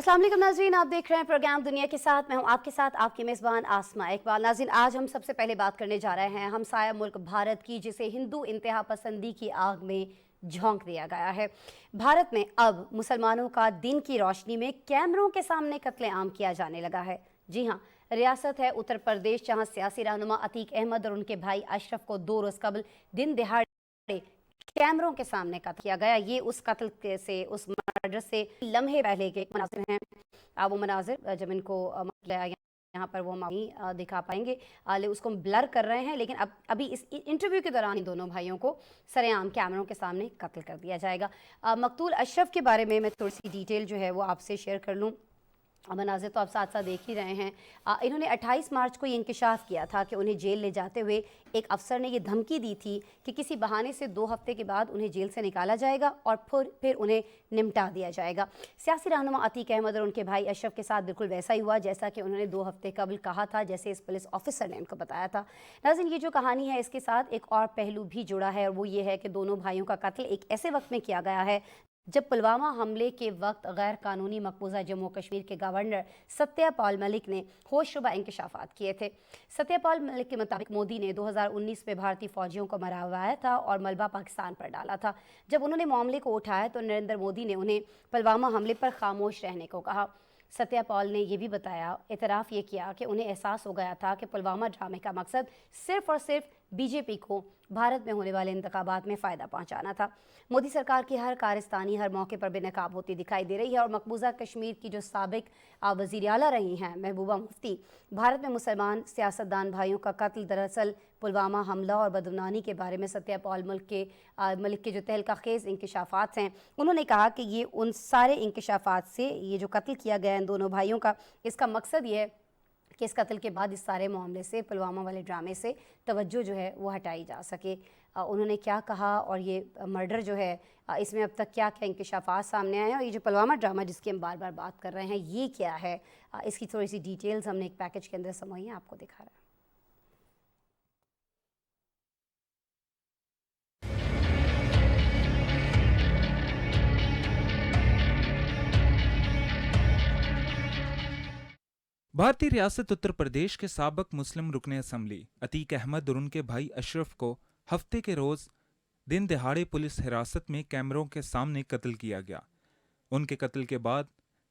अस्सलाम वालेकुम नाज़रीन, आप देख रहे हैं प्रोग्राम दुनिया के साथ। मैं हूं आपके साथ आपकी मेज़बान आसमा इकबाल। नाज़रीन, आज हम सबसे पहले बात करने जा रहे हैं हमसाया मुल्क भारत की, जिसे हिंदू इंतहा पसंदी की आग में झोंक दिया गया है। भारत में अब मुसलमानों का दिन की रोशनी में कैमरों के सामने कत्ले आम किया जाने लगा है। जी हाँ, रियासत है उत्तर प्रदेश, जहाँ सियासी रहनुमा अतीक अहमद और उनके भाई अशरफ को 2 रोज़ कबल दिन दिहाड़े कैमरों के सामने कत्ल किया गया। ये उस कत्ल से, उस मर्डर से लम्हे पहले के मनाजिर हैं। वो मनाजिर जब इनको यहाँ पर वो हम नहीं दिखा पाएंगे, उसको हम ब्लर कर रहे हैं, लेकिन अभी इस इंटरव्यू के दौरान इन दोनों भाइयों को सरेआम कैमरों के सामने कत्ल कर दिया जाएगा। मकतूल अशरफ के बारे में मैं थोड़ी सी डिटेल जो है वो आपसे शेयर कर लूँ। मनाज़िर तो आप साथ साथ देख ही रहे हैं। इन्होंने 28 मार्च को ये इंकशाफ किया था कि उन्हें जेल ले जाते हुए एक अफसर ने ये धमकी दी थी कि किसी बहाने से 2 हफ्ते के बाद उन्हें जेल से निकाला जाएगा और फिर उन्हें निपटा दिया जाएगा। सियासी रहनुमा अतीक अहमद और उनके भाई अशरफ के साथ बिल्कुल वैसा ही हुआ जैसा कि उन्होंने 2 हफ्ते कबल कहा था, जैसे इस पुलिस ऑफिसर ने उनको बताया था। नाज़रीन, ये जो कहानी है इसके साथ एक और पहलू भी जुड़ा है, और वो ये है कि दोनों भाइयों का कत्ल एक ऐसे वक्त में किया गया है जब पुलवामा हमले के वक्त गैर कानूनी मकबूजा जम्मू कश्मीर के गवर्नर सत्यपाल मलिक ने होशरुबा इंकशाफात किए थे। सत्यपाल मलिक के मुताबिक मोदी ने 2019 में भारतीय फौजियों को मरवाया था और मलबा पाकिस्तान पर डाला था। जब उन्होंने मामले को उठाया तो नरेंद्र मोदी ने उन्हें पुलवामा हमले पर खामोश रहने को कहा। सत्यपाल ने यह भी बताया, इतराफ़ ये किया कि उन्हें एहसास हो गया था कि पुलवामा ड्रामे का मकसद सिर्फ़ और सिर्फ बीजेपी को भारत में होने वाले इंतखाबात में फ़ायदा पहुंचाना था। मोदी सरकार की हर कारस्तानी हर मौके पर बेनकाब होती दिखाई दे रही है, और मकबूजा कश्मीर की जो साबिक वज़ीर आला रही हैं महबूबा मुफ्ती, भारत में मुसलमान सियासतदान भाइयों का कत्ल दरअसल पुलवामा हमला और बदनामी के बारे में सत्यपाल मलिक के जो तहलका-खेज़ इंकशाफात हैं, उन्होंने कहा कि ये उन सारे इंकशाफात से ये जो कत्ल किया गया इन दोनों भाइयों का, इसका मकसद ये है कि इस कत्ल के बाद इस सारे मामले से, पुलवामा वाले ड्रामे से तवज्जो जो है वो हटाई जा सके। उन्होंने क्या कहा और ये मर्डर जो है इसमें अब तक क्या क्या इंकशाफात सामने आए हैं, और ये जो पुलवामा ड्रामा जिसकी हम बार बार बात कर रहे हैं ये क्या है, इसकी थोड़ी सी डिटेल्स हमने एक पैकेज के अंदर समोई हैं, आपको दिखा रहा है। भारतीय रियासत उत्तर प्रदेश के साबिक मुस्लिम रुकने असम्बली अतीक अहमद और उनके भाई अशरफ को हफ्ते के रोज दिन दिहाड़े पुलिस हिरासत में कैमरों के सामने कत्ल किया गया। उनके कत्ल के बाद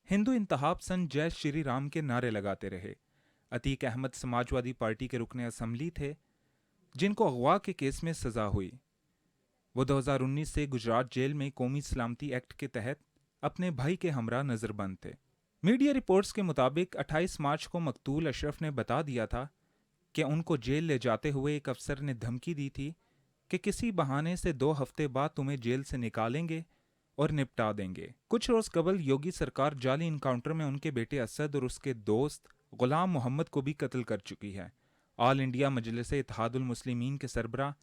हिंदू इंतहा पसंद जय श्री राम के नारे लगाते रहे। अतीक अहमद समाजवादी पार्टी के रुकने असम्बली थे जिनको अगवा के केस में सजा हुई। वो 2019 से गुजरात जेल में कौमी सलामती एक्ट के तहत अपने भाई के हमरा नजरबंद थे। मीडिया रिपोर्ट्स के मुताबिक 28 मार्च को मकतूल अशरफ ने बता दिया था कि उनको जेल ले जाते हुए एक अफसर ने धमकी दी थी कि किसी बहाने से 2 हफ्ते बाद तुम्हें जेल से निकालेंगे और निपटा देंगे। कुछ रोज कबल योगी सरकार जाली इनकाउंटर में उनके बेटे असद और उसके दोस्त गुलाम मोहम्मद को भी कत्ल कर चुकी है। ऑल इंडिया मजलिस इत्तेहादुल मुस्लिमीन के सरबराह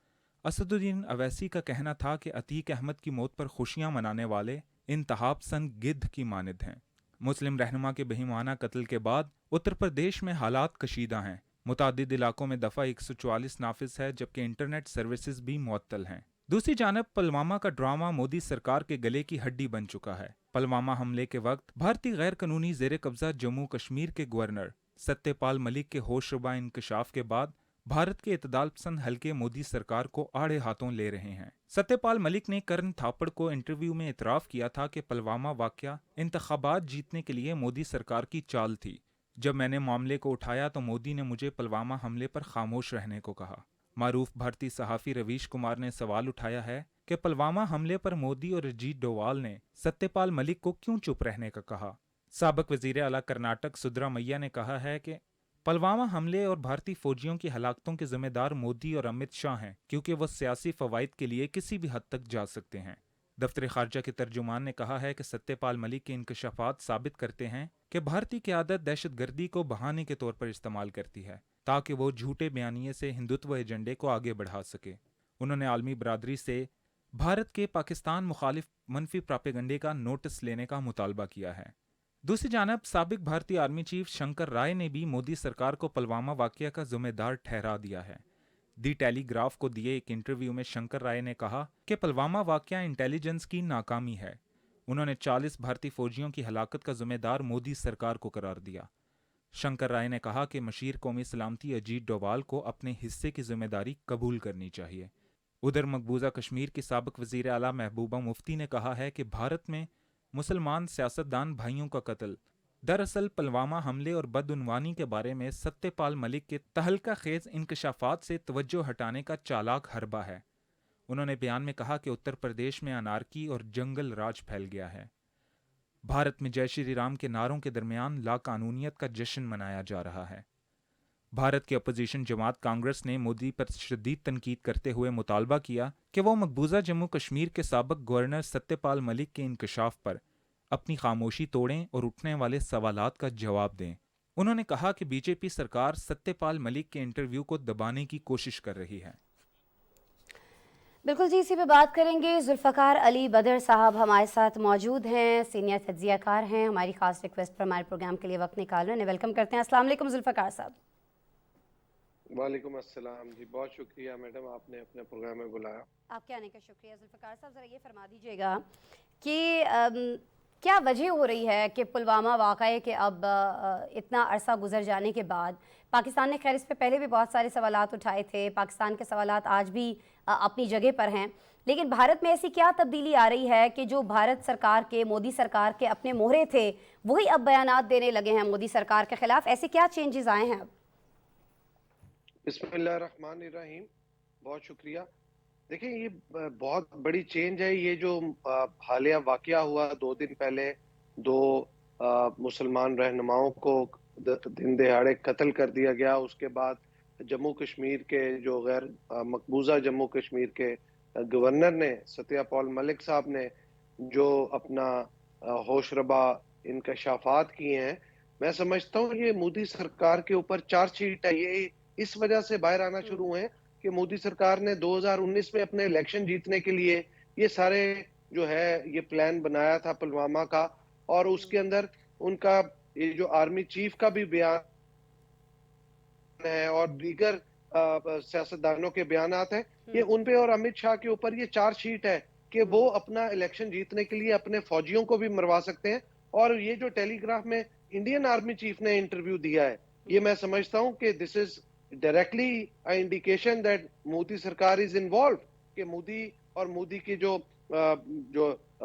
असदुद्दीन अवैसी का कहना था कि अतीक अहमद की मौत पर खुशियां मनाने वाले इंतहा पसंद गिद्ध की मानद हैं। मुस्लिम रहनुमा के बेईमाना कत्ल के बाद उत्तर प्रदेश में हालात कशीदा हैं। मुतादिद इलाकों में दफ़ा 144 नाफिज है, जबकि इंटरनेट सर्विसेज भी मुअत्तल हैं। दूसरी जानब पुलवामा का ड्रामा मोदी सरकार के गले की हड्डी बन चुका है। पुलवामा हमले के वक्त भारतीय गैर कानूनी जेर कब्जा जम्मू कश्मीर के गवर्नर सत्यपाल मलिक के होशरुबा इंकशाफ के बाद भारत के इतदाल पसंद हल्के मोदी सरकार को आड़े हाथों ले रहे हैं। सत्यपाल मलिक ने करण थापड़ को इंटरव्यू में इतराफ किया था कि पुलवामा वाकया इंतखाबात जीतने के लिए मोदी सरकार की चाल थी। जब मैंने मामले को उठाया तो मोदी ने मुझे पुलवामा हमले पर खामोश रहने को कहा। मारूफ भारतीय सहाफ़ी रवीश कुमार ने सवाल उठाया है कि पुलवामा हमले पर मोदी और अजीत डोवाल ने सत्यपाल मलिक को क्यों चुप रहने का कहा। साबिक वज़ीर आला कर्नाटक सुद्रामैया ने कहा है कि पुलवामा हमले और भारतीय फौजियों की हलाकतों के जिम्मेदार मोदी और अमित शाह हैं, क्योंकि वो सियासी फवाइद के लिए किसी भी हद तक जा सकते हैं। दफ्तर खारजा के तर्जुमान ने कहा है कि सत्यपाल मलिक के इंकशाफात साबित करते हैं कि भारतीय क़यादत दहशतगर्दी को बहाने के तौर पर इस्तेमाल करती है ताकि वो झूठे बयानिए से हिंदुत्व एजेंडे को आगे बढ़ा सके। उन्होंने आलमी बरादरी से भारत के पाकिस्तान मुखालिफ मनफी प्रोपेगंडे का नोटिस लेने का मुतालबा किया है। दूसरी जानब साबिक भारतीय आर्मी चीफ शंकर राय ने भी मोदी सरकार को पुलवामा वाकया का जिम्मेदार ठहरा दिया है। दी टेलीग्राफ को दिए एक इंटरव्यू में शंकर राय ने कहा कि पुलवामा वाकया इंटेलिजेंस की नाकामी है। उन्होंने 40 भारतीय फौजियों की हलाकत का जिम्मेदार मोदी सरकार को करार दिया। शंकर राय ने कहा कि मशीर कौमी सलामती अजीत डोभाल को अपने हिस्से की जिम्मेदारी कबूल करनी चाहिए। उधर मकबूजा कश्मीर की साबिक वजीर आला महबूबा मुफ्ती ने कहा है कि भारत में मुसलमान सियासतदान भाइयों का कत्ल दरअसल पुलवामा हमले और बदउनवानी के बारे में सत्यपाल मलिक के तहलका खेज इंकशाफात से तवज्जो हटाने का चालाक हरबा है। उन्होंने बयान में कहा कि उत्तर प्रदेश में अनारकी और जंगल राज फैल गया है। भारत में जय श्री राम के नारों के दरमियान लाकानूनियत का जश्न मनाया जा रहा है। भारत की अपोजिशन जमात कांग्रेस ने मोदी पर शदीद तनकीद करते हुए मुतालबा किया कि वो मकबूजा जम्मू कश्मीर के साबिक गवर्नर सत्यपाल मलिक के इंकशाफ पर अपनी खामोशी तोड़ें और उठने वाले सवालात का जवाब दें। उन्होंने कहा कि बीजेपी सरकार सत्यपाल मलिक के इंटरव्यू को दबाने की कोशिश कर रही है। बिल्कुल जी, इसी पे बात करेंगे। जुल्फ़कार अली बदर साहब हमारे साथ मौजूद हैं, सीनियर तज्ज़ियाकार हैं, हमारी ख़ास रिक्वेस्ट पर हमारे प्रोग्राम के लिए वक्त निकाल रहे हैं। वेलकम करते हैं। अस्सलाम वालेकुम जुल्फ़कार साहब। वालेकुम अस्सलाम जी, बहुत शुक्रिया मैडम, आपने अपने प्रोग्राम में बुलाया। आपके आने का शुक्रिया। जुल्फ़कार साहब, ज़रा ये फरमा दीजिएगा कि क्या वजह हो रही है कि पुलवामा वाक़ये के अब इतना अरसा गुजर जाने के बाद पाकिस्तान ने, खैर इस पे पहले भी बहुत सारे सवालात उठाए थे, पाकिस्तान के सवालात आज भी अपनी जगह पर हैं, लेकिन भारत में ऐसी क्या तब्दीली आ रही है कि जो भारत सरकार के, मोदी सरकार के अपने मोहरे थे, वही अब बयानात देने लगे हैं मोदी सरकार के खिलाफ? ऐसे क्या चेंजेस आए हैं अब? बिस्मिल्लाहिर्रहमानिर्रहीम, बहुत शुक्रिया। देखिए, ये बहुत बड़ी चेंज है। ये जो हालिया वाकया हुआ 2 दिन पहले, 2 मुसलमान रहनुमाओं को दिन दहाड़े कत्ल कर दिया गया। उसके बाद जम्मू कश्मीर के जो गैर मकबूजा जम्मू कश्मीर के गवर्नर ने, सत्यपाल मलिक साहब ने, जो अपना होशरबा इंकशाफात किए हैं, मैं समझता हूँ ये मोदी सरकार के ऊपर चार्जशीट है। ये इस वजह से बाहर आना शुरू हुए हैं कि मोदी सरकार ने 2019 में अपने इलेक्शन जीतने के लिए ये सारे जो है ये प्लान बनाया था पुलवामा का, और उसके अंदर उनका ये जो आर्मी चीफ का भी बयान है और दीगर सियासतदानों के बयानात हैं, ये उन पे और अमित शाह के ऊपर ये चार्जशीट है कि वो अपना इलेक्शन जीतने के लिए अपने फौजियों को भी मरवा सकते हैं। और ये जो टेलीग्राफ में इंडियन आर्मी चीफ ने इंटरव्यू दिया है, ये मैं समझता हूँ कि this is directly a indication that Modi सरकार इज इन्वॉल्व, कि मोदी और मोदी की जो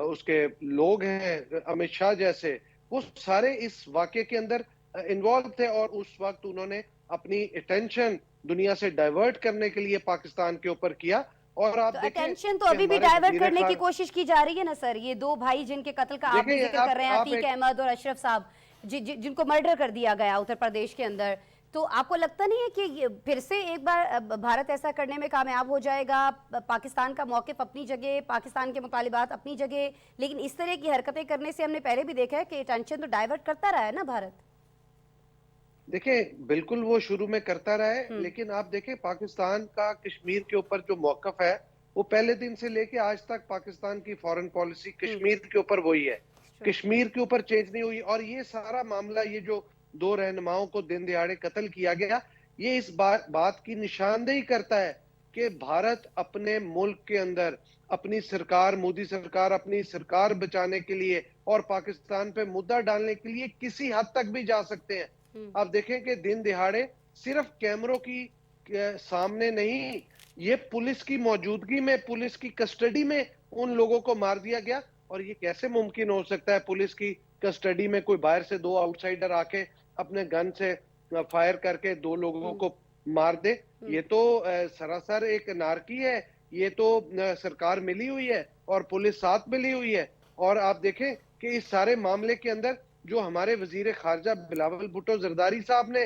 उसके लोग हैं अमित शाह जैसे, वो सारे इस वाकये के अंदर इन्वॉल्व थे, और उस वक्त उन्होंने अपनी अटेंशन दुनिया से डाइवर्ट करने के लिए पाकिस्तान के ऊपर किया। और आप तो देखें अटेंशन तो अभी भी डाइवर्ट करने की कोशिश की जा रही है ना सर। ये 2 भाई जिनके कत्ल का आप भी जिक्र कर रहे हैं, अतीक अहमद और अशरफ साहब, जिनको मर्डर कर दिया गया उत्तर प्रदेश के अंदर, तो आपको लगता नहीं है कि फिर से एक बार भारत ऐसा करने में कामयाब हो जाएगा? पाकिस्तान का मौक़िफ़ अपनी जगह, पाकिस्तान के मुतालिबात अपनी जगह, लेकिन इस तरह की हरकतें करने से हमने पहले भी देखा है कि अटेंशन तो डाइवर्ट करता रहा है ना भारत। देखिए, बिल्कुल वो शुरू में करता रहा है, लेकिन आप देखें पाकिस्तान का कश्मीर के ऊपर जो मौक़िफ़ है, वो पहले दिन से लेके आज तक पाकिस्तान की फॉरेन पॉलिसी कश्मीर के ऊपर वही है। कश्मीर के ऊपर चेंज नहीं हुई। और ये सारा मामला, ये जो 2 रहनुमाओं को दिन दहाड़े कत्ल किया गया, ये इस बात की निशानदेही करता है कि भारत अपने मुल्क के अंदर अपनी सरकार, मोदी सरकार अपनी सरकार बचाने के लिए और पाकिस्तान पे मुद्दा डालने के लिए किसी हद तक भी जा सकते हैं। आप देखें कि दिन दहाड़े सिर्फ कैमरों की सामने नहीं, ये पुलिस की मौजूदगी में, पुलिस की कस्टडी में उन लोगों को मार दिया गया। और ये कैसे मुमकिन हो सकता है पुलिस की कस्टडी में कोई बाहर से 2 आउटसाइडर आके अपने गन से फायर करके 2 लोगों को मार दे? ये तो सरासर एक नारकी है। ये तो सरकार मिली हुई है और पुलिस साथ मिली हुई है। और आप देखें कि इस सारे मामले के अंदर जो हमारे वजीर खारजा बिलावल भुट्टो जरदारी साहब ने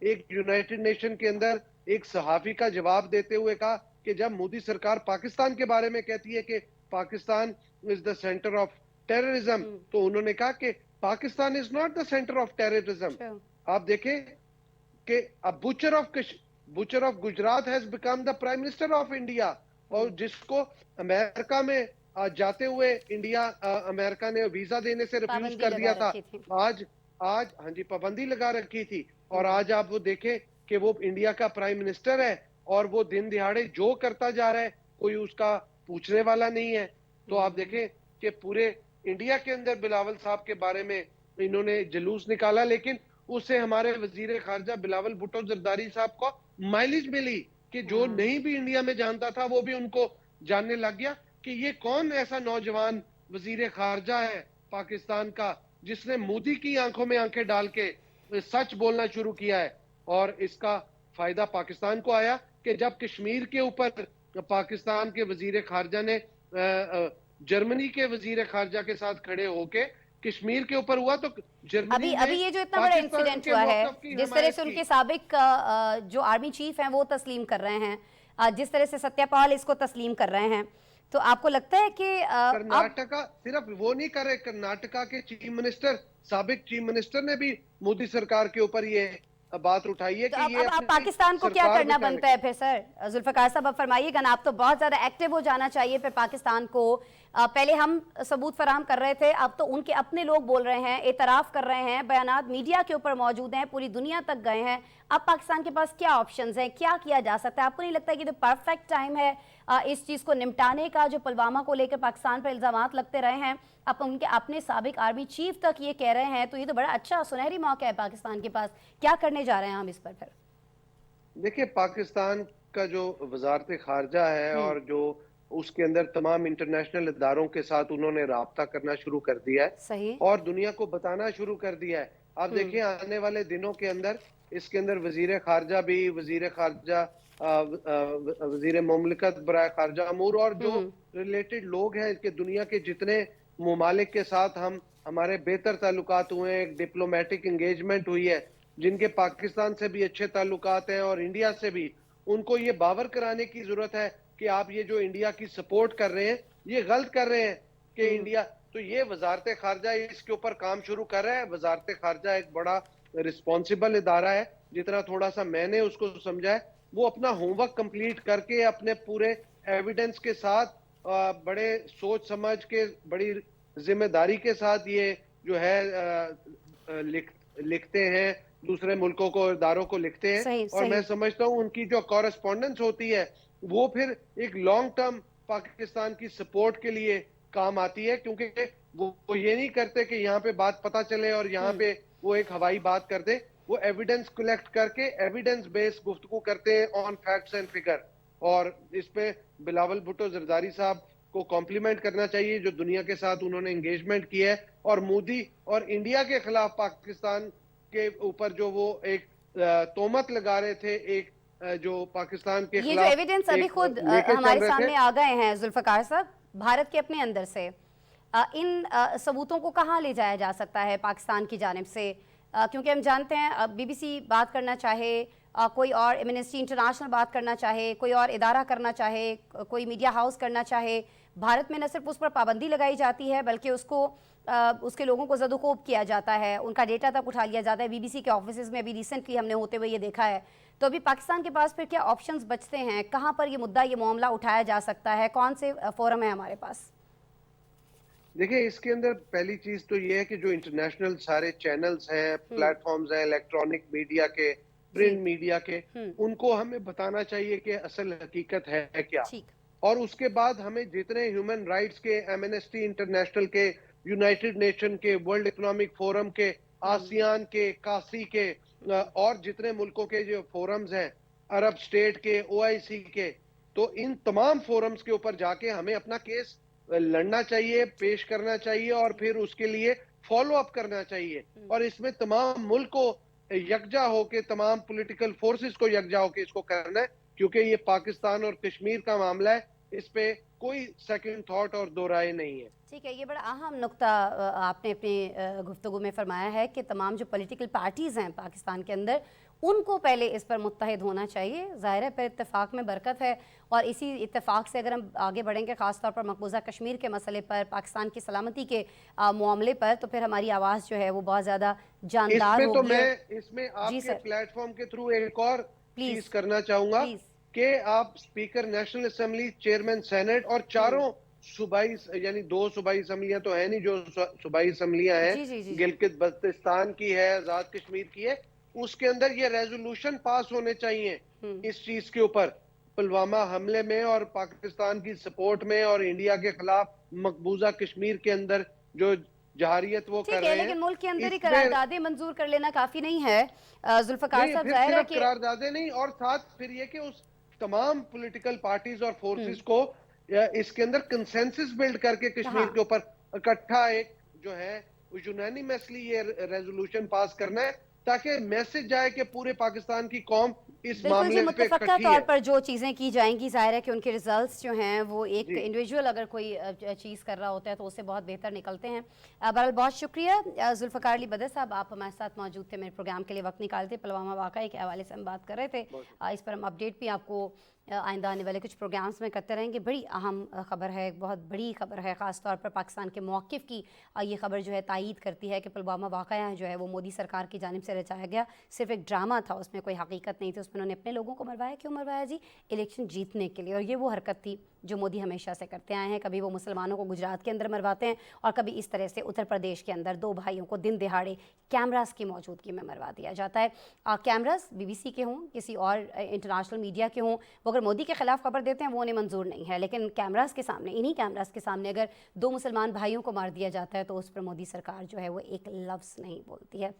एक यूनाइटेड नेशन के अंदर एक सहाफी का जवाब देते हुए कहा कि जब मोदी सरकार पाकिस्तान के बारे में कहती है कि Pakistan is the centre of terrorism, तो उन्होंने कहा कि Pakistan is not the centre of terrorism. आप देखें कि अब butcher of Gujarat has become the prime minister of India, और जिसको अमेरिका में जाते हुए अमेरिका ने वीजा देने से रिफ्यूज कर दिया था। आज हाँ जी, पाबंदी लगा रखी थी। और आज आप वो देखें कि वो इंडिया का प्राइम मिनिस्टर है और वो दिन दिहाड़े जो करता जा रहा है, कोई उसका पूछने वाला नहीं है। तो आप देखें कि पूरे انڈیا کے اندر بلاول صاحب کے بارے میں انہوں نے جلوس نکالا، لیکن اس سے ہمارے وزیر خارجہ بلاول بھٹو زرداری صاحب کو مائلیج ملی کہ جو نہیں بھی انڈیا میں جانتا تھا وہ بھی ان کو جاننے لگ گیا کہ یہ کون ایسا نوجوان وزیر خارجہ ہے پاکستان کا جس نے مودی کی آنکھوں میں آنکھیں ڈال کے سچ بولنا شروع کیا ہے. اور اس کا فائدہ پاکستان کو آیا کہ جب کشمیر کے اوپر پاکستان کے وزیر خارجہ نے جرمنی کے وزیر خارجہ کے ساتھ کھڑے ہو کے کشمیر کے اوپر ہوا تو جرمنی ابھی یہ جو اتنا بڑا انسیڈنٹ ہوا ہے جس طرح سے ان کے سابق جو آرمی چیف ہیں وہ تسلیم کر رہے ہیں، جس طرح سے ستیہ پال اس کو تسلیم کر رہے ہیں، تو آپ کو لگتا ہے کہ کرناٹکا صرف وہ نہیں کر رہے، کرناٹکا کے چیف منسٹر، سابق چیف منسٹر نے بھی مودی سرکار کے اوپر یہ بات اٹھائی ہے کہ یہ اب پاکستان کو کیا کرنا بنتا ہے پھر سر؟ ذوالفقار صاحب اب فرمائیے گا نا، آپ تو بہت زیادہ ایکٹیو ہو جانا چاہیے پھر پاکستان کو. پہلے ہم ثبوت فراہم کر رہے تھے، اب تو ان کے اپنے لوگ بول رہے ہیں، اعتراف کر رہے ہیں، بیانات میڈیا کے اوپر موجود ہیں، پوری دنیا تک گئے ہیں. اب پاکستان کے پاس کیا آپشنز ہیں، کیا کیا جا سکتا ہے؟ آپ کو نہیں لگتا ہے کہ یہ پرفیکٹ ٹائم ہے اس چیز کو نمٹانے کا جو پلوامہ کو لے کر پاکستان پر الزامات لگتے رہے ہیں، اب ان کے اپنے سابق آرمی چیف تک یہ کہہ رہے ہیں، تو یہ تو بڑا اچھا سنہری موقع ہے پاکستان کے پاس. کیا کرنے جا رہے ہیں ہم اس پر پھر؟ دیکھیں پاکستان کا جو وزارت خارجہ ہے اور جو اس کے اندر تمام انٹرنیشنل اداروں کے ساتھ انہوں نے رابطہ کرنا شروع کر دیا ہے صحیح، اور دنیا کو بتانا شروع کر دیا ہے. آپ دیکھیں آنے والے دنوں کے اندر اس کے اندر وزیر خارجہ بھی، وزیر خارجہ وزیر مملکت برائے خارجہ امور اور جو ریلیٹڈ لوگ ہیں کہ دنیا کے جتنے ممالک کے ساتھ ہمارے بہتر تعلقات ہوئے ہیں، ایک ڈپلومیٹک انگیجمنٹ ہوئی ہے جن کے پاکستان سے بھی اچھے تعلقات ہیں اور انڈیا سے بھی، ان کو یہ باور کرانے کی ضرورت ہے کہ آپ یہ جو انڈیا کی سپورٹ کر رہے ہیں یہ غلط کر رہے ہیں کہ انڈیا. تو یہ وزارت خارجہ اس کے اوپر کام شروع کر رہا ہے. وزارت خارجہ ایک بڑا رسپانسیبل ادارہ ہے، جتنا تھوڑا سا میں نے اس کو سمجھا ہے وہ اپنا ہوم ورک کمپلیٹ کر کے اپنے پورے ایویڈنس کے ساتھ بڑے سوچ سمجھ کے بڑی ذمہ داری کے ساتھ یہ جو ہے لکھتے ہیں، دوسرے ملکوں کو، اداروں کو لکھتے ہیں. اور میں سمجھتا ہوں ان کی جو کورسپونڈنس ہوتی ہے وہ پھر ایک لانگ ٹرم پاکستان کی سپورٹ کے لیے کام آتی ہے، کیونکہ وہ یہ نہیں کرتے کہ یہاں پہ بات پتہ چلے اور یہاں پہ وہ ایک ہوائی بات کر دیں. وہ ایویڈنس کلیکٹ کر کے ایویڈنس بیس گفتگو کرتے ہیں آن فیکٹس اینڈ فگر. اور اس پہ بلاول بھٹو زرداری صاحب کو کمپلیمنٹ کرنا چاہیے جو دنیا کے ساتھ انہوں نے انگیجمنٹ کیا ہے، اور مودی اور انڈیا کے خلاف پاکستان کے اوپر جو وہ ایک تہمت لگا رہے تھے، ایک جو پاکستان کے خلاف، یہ جو ایویڈنس ابھی خود ہمارے سامنے آ گئے ہیں ذوالفقار صاحب بھارت کے اپنے اندر سے، ان ثبوتوں کو کہاں لے جایا جا سکتا ہے پاکستان کی جانب سے؟ کیونکہ ہم جانتے ہیں بی بی سی بات کرنا چاہے، کوئی اور ایمنسٹی انٹرنیشنل بات کرنا چاہے، کوئی اور ادارہ کرنا چاہے، کوئی میڈیا ہاؤس کرنا چاہے، بھارت میں نہ صرف اس پر پابندی لگائی جاتی ہے بلکہ اس کے لوگوں کو زد و کوب کیا جاتا ہے، ان کا ڈیٹا تک اٹھا لیا جاتا ہے. بی بی سی کے آفیسز میں ابھی ریسنٹلی ہم نے ہوتے ہوئے یہ دیکھا ہے. تو ابھی پاکستان کے پاس پھر کیا آپشنز بچتے ہیں؟ کہاں پر یہ مدعا، یہ معاملہ اٹھایا جا سکتا ہے؟ کون سے فورم ہیں ہمارے پاس؟ دیکھیں اس کے اندر پہلی چیز تو یہ ہے کہ جو انٹرنیشنل سارے چینلز ہیں، پلیٹ فارمز ہیں، الیکٹرانک میڈیا کے، پرنٹ میڈیا کے، ان کو ہمیں بتانا چاہیے کہ اصل حقیقت ہے کیا. اور اس کے بعد ہمیں جتنے ہیومن رائٹس کے، ایمنسٹی انٹرنیشنل کے، یونائٹڈ نیشن کے، ورلڈ اکنامک فورم کے، آسیان کے، کاسی کے اور جتنے ملکوں کے جو فورمز ہیں، عرب اسٹیٹ کے، OIC کے، تو ان تمام فورمز کے اوپر جا کے ہمیں اپنا کیس لڑنا چاہیے، پیش کرنا چاہیے اور پھر اس کے لیے فالو اپ کرنا چاہیے. اور اس میں تمام ملک کو یکجا ہو کے، تمام پولیٹیکل فورسز کو یکجا ہو کے اس کو کرنا ہے، کیونکہ یہ پاکستان اور کشمیر کا معاملہ ہے، اس پہ کوئی سیکنڈ تھاٹ اور دو رائے نہیں ہے. ٹھیک ہے، یہ بڑا اہم نقطہ آپ نے اپنی گفتگو میں فرمایا ہے کہ تمام جو پولیٹیکل پارٹیز ہیں پاکستان کے اندر ان کو پہلے اس پر متحد ہونا چاہیے. ظاہر ہے پر اتفاق میں برکت ہے، اور اسی اتفاق سے اگر ہم آگے بڑھیں گے خاص طور پر مقبوضہ کشمیر کے مسئلے پر، پاکستان کی سلامتی کے معاملے پر، تو پھر ہماری آواز جو ہے وہ بہت زیادہ جاندار ہوگی. اس میں آپ کے پلیٹ فارم کے تھرو ایک اور چیز کرنا چاہوں گا کہ آپ speaker national assembly, chairman senate اور چاروں صوبائی، یعنی 2 صوبائی اسمبلیاں تو ہیں نہیں، جو صوبائی اسمبلیاں ہیں، گلگت بلتستان کی ہے، آزاد کشمیر کی ہے، اس کے اندر یہ ریزولوشن پاس ہونے چاہیے اس چیز کے اوپر، پلوامہ حملے میں اور پاکستان کی سپورٹ میں اور انڈیا کے خلاف مقبوضہ کشمیر کے اندر जो जहारियत वो ठीक कर है, रहे हैं, लेकिन मुल्क के अंदर ही इसमें करारदादें मंजूर कर लेना काफी नहीं है। जुल्फकार नहीं, साहब, फिर जाहिर है सिर्फ कि करारदादे नहीं, और साथ फिर ये कि उस तमाम पॉलिटिकल पार्टीज और फोर्सेस को इसके अंदर कंसेंसस बिल्ड करके कश्मीर हाँ। के ऊपर इकट्ठा एक जो है यूनानिमसली ये रेजोल्यूशन पास करना है, ताकि मैसेज जाए कि पूरे पाकिस्तान की कौम इस बिल्कुल जी, मामले पे मुत्तफ़क़ा इकट्ठी तौर है। पर जो चीज़ें की जाएंगी, ज़ाहिर है कि उनके रिजल्ट्स जो हैं वो एक जी इंडिविजुअल अगर कोई चीज़ कर रहा होता है तो उससे बहुत बेहतर निकलते हैं। बहरहाल बहुत शुक्रिया जुल्फ़िकार अली बदर साहब, आप हमारे साथ मौजूद थे, मेरे प्रोग्राम के लिए वक्त निकालते। पुलवामा वाक़या के हवाले से हम बात कर रहे थे, इस पर हम अपडेट भी आपको आइंदा आने वाले कुछ प्रोग्राम्स में करते रहेंगे। बड़ी अहम खबर है, बहुत बड़ी खबर है, ख़ास तौर पर पाकिस्तान के मौक़िफ़ की ये खबर जो है तायीद करती है कि पुलवामा वाक़या जो है वो मोदी सरकार की जानिब से रचाया गया, सिर्फ एक ड्रामा था, उसमें कोई हकीकत नहीं थी। उसमें उन्होंने अपने लोगों को मरवाया। क्यों मरवाया जी? इलेक्शन जीतने के लिए। और ये वो हरकत थी जो मोदी हमेशा से करते आए हैं। कभी वो मुसलमानों को गुजरात के अंदर मरवाते हैं और कभी इस तरह से उत्तर प्रदेश के अंदर दो भाइयों को दिन दिहाड़े कैमरास की मौजूदगी में मरवा दिया जाता है। कैमरास BBC के हों, किसी और इंटरनेशनल मीडिया के हों, वो अगर मोदी के ख़िलाफ़ खबर देते हैं वो उन्हें मंजूर नहीं है, लेकिन कैमरास के सामने, इन्हीं कैमरास के सामने अगर दो मुसलमान भाइयों को मार दिया जाता है तो उस पर मोदी सरकार जो है वो एक लफ्ज़ नहीं बोलती है।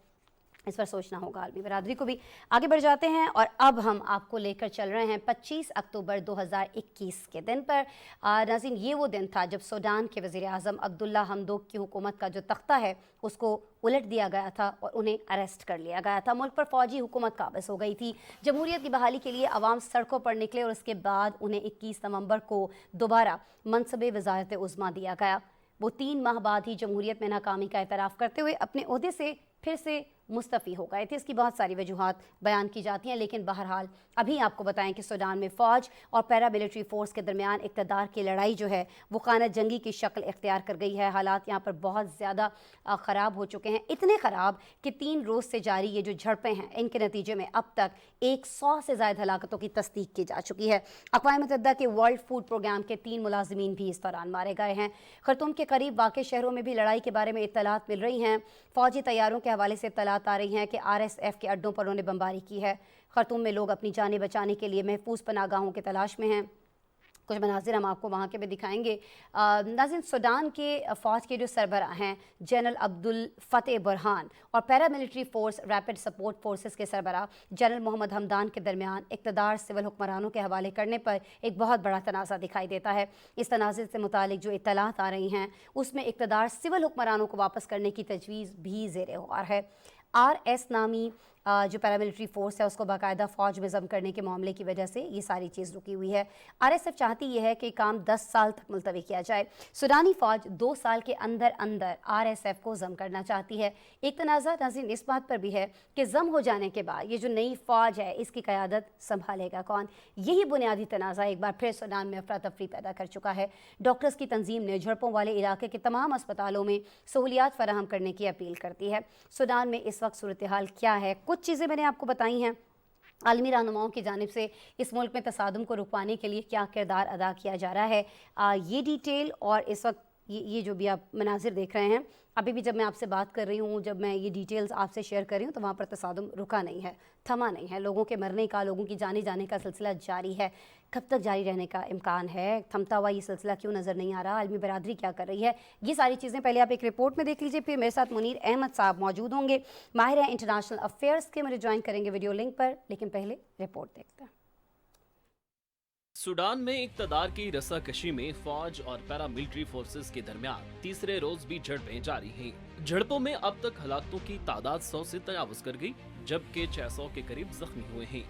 इस पर सोचना होगा आलमी बरादरी को भी। आगे बढ़ जाते हैं और अब हम आपको लेकर चल रहे हैं 25 अक्टूबर 2021 के दिन पर। नाज़रीन, ये वो दिन था जब सूडान के वज़ीर आज़म अब्दुल्ला हमदोक की हुकूमत का जो तख्ता है उसको उलट दिया गया था और उन्हें अरेस्ट कर लिया गया था। मुल्क पर फ़ौजी हुकूमत काबिज़ हो गई थी। जमहूरियत की बहाली के लिए अवाम सड़कों पर निकले और उसके बाद उन्हें 21 नवंबर को दोबारा मनसब वज़ारत उज़्मा दिया गया। वो 3 माह बाद ही जमहूरियत में नाकामी का एतराफ़ करते हुए अपने ओहदे से फिर से मुस्तफ़ी हो गए थे। इसकी बहुत सारी वजूहात बयान की जाती हैं, लेकिन बहरहाल अभी आपको बताएं कि सूडान में फ़ौज और पैरामिलिट्री फ़ोर्स के दरमियान इक़्तिदार की लड़ाई जो है वो खाना जंगी की शक्ल इख्तियार कर गई है। हालात यहाँ पर बहुत ज़्यादा ख़राब हो चुके हैं, इतने ख़राब कि 3 रोज़ से जारी ये जो झड़पें हैं इनके नतीजे में अब तक 100 से ज़ायद हलाकतों की तस्दीक की जा चुकी है। अक़वाम मुत्तहिदा के वर्ल्ड फूड प्रोग्राम के 3 मुलाज़मीन भी इस दौरान मारे गए हैं। खर्तूम के करीब वाक़ शहरों में भी लड़ाई के बारे में इत्तलात मिल रही हैं। फ़ौजी तैयारों के हवाले से इत्तलात आ रही हैं कि RSF के अड्डों पर उन्होंने बमबारी की है। खर्तूम में लोग अपनी जानें बचाने के लिए महफूज पनागाहों की तलाश में हैं। कुछ मनाजिर हम आपको वहाँ के भी दिखाएंगे। नाज़रीन, सूडान के फ़ौज के जो सरबरा हैं जनरल अब्दुल फ़तेह बुरहान और paramilitary force rapid support forces के सरबरा जनरल मोहम्मद हमदान के दरमियान इक़्तिदार सिविल हुक्मरानों के हवाले करने पर एक बहुत बड़ा तनाज़ा दिखाई देता है। इस तनाज़े से मुतालिक जो इत्तलात आ रही हैं उसमें इक़्तिदार सिविल हुक्मरानों को वापस करने की तजवीज़ भी ज़ेरे गौर है। RS नामी जो पैरामिलिट्री फ़ोर्स है उसको बाकायदा फ़ौज में ज़म करने के मामले की वजह से ये सारी चीज़ रुकी हुई है। RSF चाहती ये है कि काम 10 साल तक मुलतवी किया जाए। सूडानी फ़ौज 2 साल के अंदर अंदर RSF को ज़म करना चाहती है। एक तनाज़ा नाज़रीन इस बात पर भी है कि ज़म हो जाने के बाद ये जो नई फ़ौज है इसकी क़यादत संभालेगा कौन? यही बुनियादी तनाज़ा एक बार फिर सूडान में अफरा तफरी पैदा कर चुका है। डॉक्टर्स की तंजीम ने झड़पों वाले इलाके के तमाम अस्पतालों में सहूलियात फराहम करने की अपील करती है। सूडान में इस वक्त सूरत हाल क्या है? कुछ चीज़ें मैंने आपको बताई हैं। आलमी रहनुमाओं की जानिब से इस मुल्क में तसादुम को रुकवाने के लिए क्या किरदार अदा किया जा रहा है, ये डिटेल और इस वक्त ये जो भी आप मनाजिर देख रहे हैं, अभी भी जब मैं आपसे बात कर रही हूँ, जब मैं ये डिटेल्स आपसे शेयर कर रही हूँ तो वहाँ पर तसादुम रुका नहीं है, थमा नहीं है। लोगों के मरने का, लोगों की जाने जाने का सिलसिला जारी है। कब तक जारी रहने का इम्कान है? थमता हुआ ये सिलसिला क्यों नज़र नहीं आ रहा? आलमी बरादरी क्या कर रही है? ये सारी चीज़ें पहले आप एक रिपोर्ट में देख लीजिए, फिर मेरे साथ मुनीर अहमद साहब मौजूद होंगे, माहिर हैं इंटरनेशनल अफेयर्स के, मुझे ज्वाइन करेंगे वीडियो लिंक पर। लेकिन पहले रिपोर्ट देखते हैं। सूडान में इक़्तिदार की रस्साकशी में फौज और पैरामिलिट्री फोर्सेस के दरमियान तीसरे रोज भी झड़पें जारी हैं। झड़पों में अब तक हलाकतों की तादाद 100 से तजावुज कर गई, जबकि 600 के करीब जख्मी हुए हैं।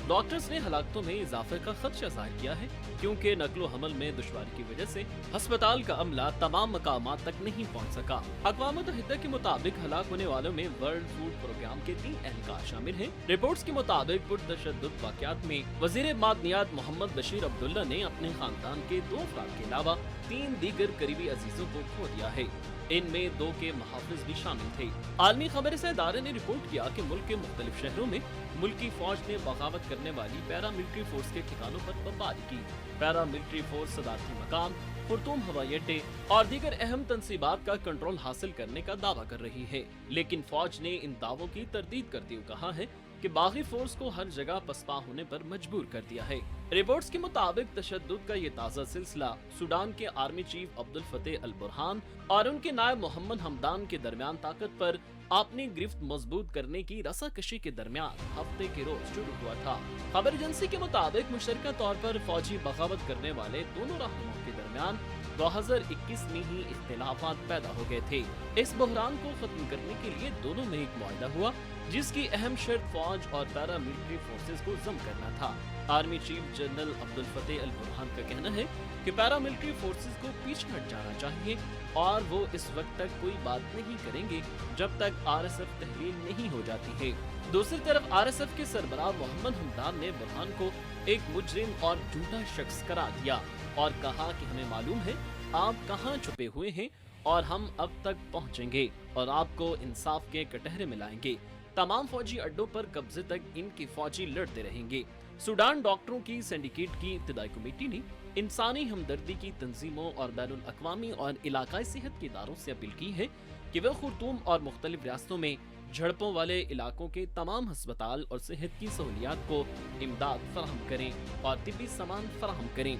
डॉक्टर्स ने हलाकतों में इजाफे का खदशा जाहिर किया है, क्योंकि नकलो हमल में दुश्वारी की वजह से अस्पताल का अमला तमाम मकामात तक नहीं पहुंच सका। अक़वाम मुत्तहिदा के मुताबिक हलाक होने वालों में वर्ल्ड फूड प्रोग्राम के 3 एहलकार शामिल हैं। रिपोर्ट्स के मुताबिक पुरतशद्दुद वाक़यात में वज़ीर मादनियात मोहम्मद बशीर अब्दुल्ला ने अपने खानदान के 2 अफराद के अलावा 3 दीगर करीबी अजीजों को खो दिया है। इनमें 2 के मुहाफिज भी शामिल थे। आलमी खबर से इदारे ने रिपोर्ट किया कि मुल्क के मुख्तलिफ शहरों में मुल्की फौज ने बगावत करने वाली पैरामिलिट्री फोर्स के ठिकानों पर बमबारी की। पैरामिलिट्री फोर्स सदारती मकाम, खुर्तूम हवाई अड्डे और दीगर अहम तंसीबात का कंट्रोल हासिल करने का दावा कर रही है, लेकिन फौज ने इन दावों की तरदीद करते हुए कहा है कि बागी फोर्स को हर जगह पसपा होने पर मजबूर कर दिया है। रिपोर्ट्स के मुताबिक तशद्दुद का ये ताज़ा सिलसिला सूडान के आर्मी चीफ अब्दुल फतेह अल बुरहान और उनके नायब मोहम्मद हमदान के दरमियान ताकत पर अपनी गिरफ्त मजबूत करने की रसाकशी के दरमियान हफ्ते के रोज शुरू हुआ था। खबर एजेंसी के मुताबिक मुशतरका तौर पर फौजी बगावत करने वाले दोनों रहनुमाओं के दरमियान 2021 में ही इख्तिलाफात पैदा हो गए थे। इस बहरान को खत्म करने के लिए दोनों में एक मुआहदा हुआ, जिसकी अहम शर्त फौज और पैरामिलिट्री फोर्सेस को जम करना था। आर्मी चीफ जनरल अब्दुल फतेह अल बुरहान का कहना है कि पैरामिलिट्री फोर्सेस को पीछे हट जाना चाहिए और वो इस वक्त तक कोई बात नहीं करेंगे जब तक आरएसएफ तहलील नहीं हो जाती है। दूसरी तरफ आरएसएफ के सरबराह मोहम्मद हमदान ने बुरहान को एक मुजरिम और झूठा शख्स करार दिया और कहा कि हमें मालूम है आप कहां छुपे हुए हैं और हम अब तक पहुंचेंगे और आपको इंसाफ के कटहरे में लाएंगे। तमाम फौजी अड्डों पर कब्जे तक इनके फौजी लड़ते रहेंगे। सूडान डॉक्टरों की सिंडिकेट की इब्तिदाई कमेटी ने इंसानी हमदर्दी की तंजीमों और बैनुल अक़वामी और इलाकाई सेहत के इदारों से अपील की है कि वह खुर्तूम और मुख्तलिफ रियासतों में झड़पों वाले इलाकों के तमाम अस्पताल और सेहत की सहूलियात को इमदाद फराहम करें और तिब्बी सामान फराहम करें।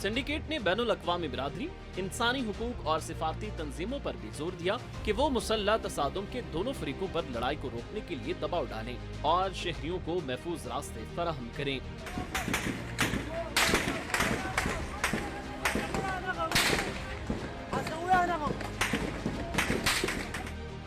सिंडिकेट ने बैनुल अक़वामी बिरादरी, इंसानी हुकूक और सिफारती तंजीमों पर भी जोर दिया कि वो मुसल्लह तसादुम के दोनों फरीकों पर लड़ाई को रोकने के लिए दबाव डालें और शहरियों को महफूज रास्ते फराहम करें।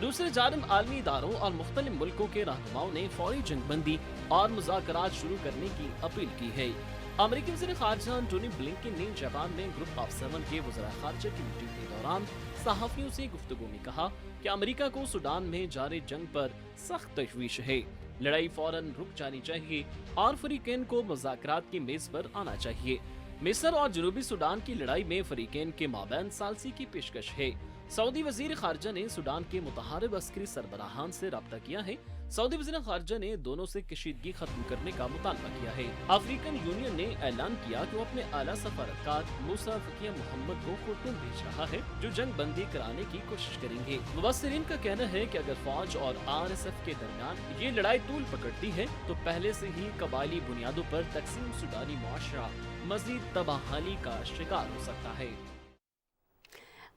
दूसरी जानिब आलमी इदारों और मुख्तलिफ मुल्कों के रहनुमाओं ने फौरी जंगबंदी और मुज़ाकरात शुरू करने की अपील की है। अमेरिकी वज़ीर ख़ारिजा एंटोनी ब्लिंकन ने जापान में ग्रुप ऑफ 7 के वज़राए ख़ारिजा की मीटिंग के दौरान सहाफ़ियों से गुफ्तगू में कहा कि अमेरिका को सूडान में जारी जंग पर सख्त तशवीश है। लड़ाई फौरन रुक जानी चाहिए और फरीकैन को मुज़ाकरात की मेज़ पर आना चाहिए। मिस्र और जनूबी सूडान की लड़ाई में फरीकैन के माबैन सालसी की पेशकश है। सऊदी वज़ीर ख़ारिजा ने सूडान के मुतहारिब अस्करी सरबराहान से रब्ता किया है। सऊदी वज़ीर ख़ारिजा ने दोनों से कशीदगी खत्म करने का मुतालबा किया है। अफ्रीकन यूनियन ने ऐलान किया कि वो अपने आला सफारतकार मूसा फ़की मोहम्मद को खुर्तूम भेज रहा है, जो जंग बंदी कराने की कोशिश करेंगे। मुबस्सिरीन का कहना है कि अगर फौज और आरएसएफ के दरमियान ये लड़ाई तूल पकड़ती है तो पहले से ही कबायली बुनियादों पर तकसीम सूडानी मुआशरा मजीद तबाहाली का शिकार हो सकता है।